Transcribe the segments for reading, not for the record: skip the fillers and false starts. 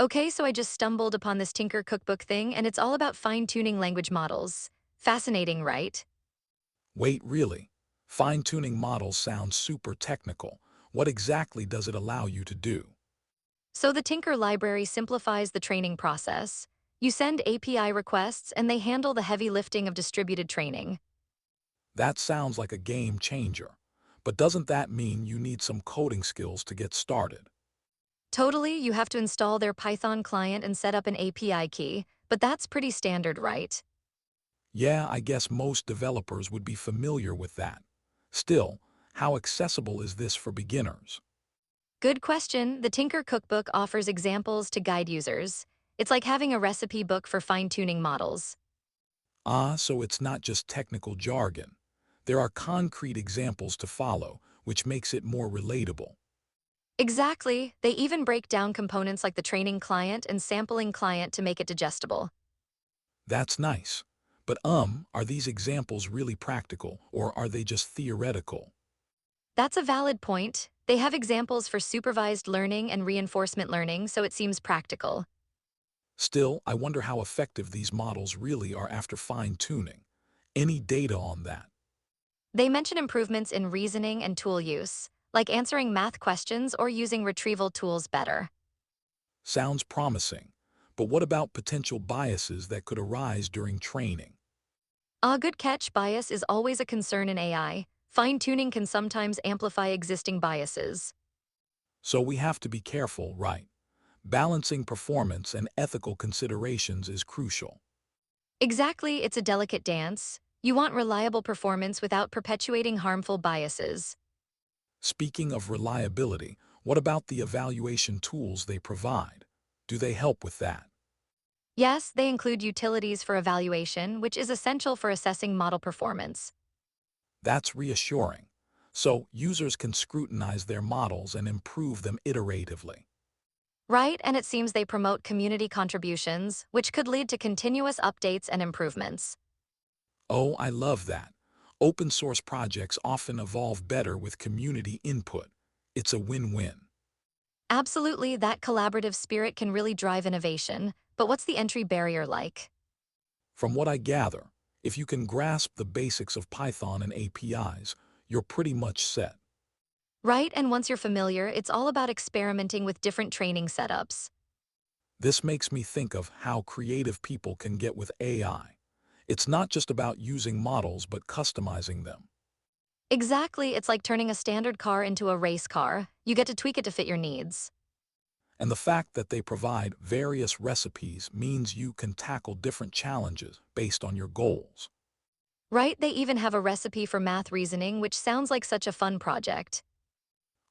Okay, so I just stumbled upon this Tinker Cookbook thing, and it's all about fine-tuning language models. Fascinating, right? Wait, really? Fine-tuning models sounds super technical. What exactly does it allow you to do? So the Tinker library simplifies the training process. You send API requests, and they handle the heavy lifting of distributed training. That sounds like a game changer. But doesn't that mean you need some coding skills to get started? Totally, you have to install their Python client and set up an API key, but that's pretty standard, right? Yeah, I guess most developers would be familiar with that. Still, how accessible is this for beginners? Good question. The Tinker Cookbook offers examples to guide users. It's like having a recipe book for fine-tuning models. Ah, so it's not just technical jargon. There are concrete examples to follow, which makes it more relatable. Exactly. They even break down components like the training client and sampling client to make it digestible. That's nice. But are these examples really practical, or are they just theoretical? That's a valid point. They have examples for supervised learning and reinforcement learning, so it seems practical. Still, I wonder how effective these models really are after fine-tuning. Any data on that? They mention improvements in reasoning and tool use, like answering math questions or using retrieval tools better. Sounds promising. But what about potential biases that could arise during training? A good catch. Bias is always a concern in AI. Fine-tuning can sometimes amplify existing biases. So we have to be careful, right? Balancing performance and ethical considerations is crucial. Exactly, it's a delicate dance. You want reliable performance without perpetuating harmful biases. Speaking of reliability, what about the evaluation tools they provide? Do they help with that? Yes, they include utilities for evaluation, which is essential for assessing model performance. That's reassuring. So users can scrutinize their models and improve them iteratively. Right, and it seems they promote community contributions, which could lead to continuous updates and improvements. Oh, I love that. Open source projects often evolve better with community input. It's a win-win. Absolutely, that collaborative spirit can really drive innovation, but what's the entry barrier like? From what I gather, if you can grasp the basics of Python and APIs, you're pretty much set. Right, and once you're familiar, it's all about experimenting with different training setups. This makes me think of how creative people can get with AI. It's not just about using models, but customizing them. Exactly, it's like turning a standard car into a race car. You get to tweak it to fit your needs. And the fact that they provide various recipes means you can tackle different challenges based on your goals. Right, they even have a recipe for math reasoning, which sounds like such a fun project.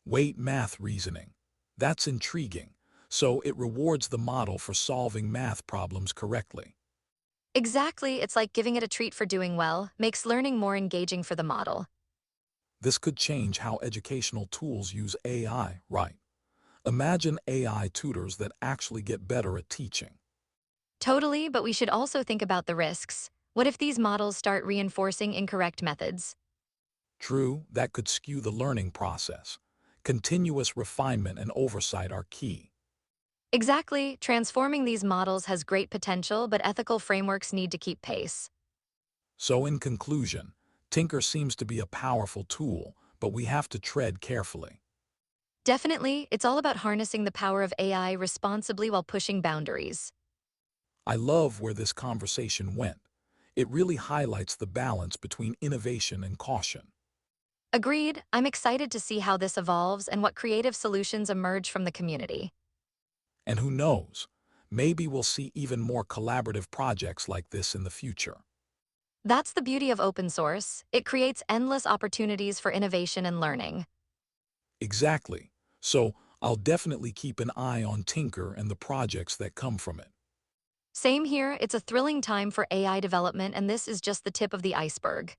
Weight math reasoning. That's intriguing. So it rewards the model for solving math problems correctly. Exactly, it's like giving it a treat for doing well, makes learning more engaging for the model. This could change how educational tools use AI, right? Imagine AI tutors that actually get better at teaching. Totally, but we should also think about the risks. What if these models start reinforcing incorrect methods? True, that could skew the learning process. Continuous refinement and oversight are key. Exactly, transforming these models has great potential, but ethical frameworks need to keep pace. So in conclusion, Tinker seems to be a powerful tool, but we have to tread carefully. Definitely, it's all about harnessing the power of AI responsibly while pushing boundaries. I love where this conversation went. It really highlights the balance between innovation and caution. Agreed, I'm excited to see how this evolves and what creative solutions emerge from the community. And who knows, maybe we'll see even more collaborative projects like this in the future. That's the beauty of open source. It creates endless opportunities for innovation and learning. Exactly. So I'll definitely keep an eye on Tinker and the projects that come from it. Same here, it's a thrilling time for AI development, and this is just the tip of the iceberg.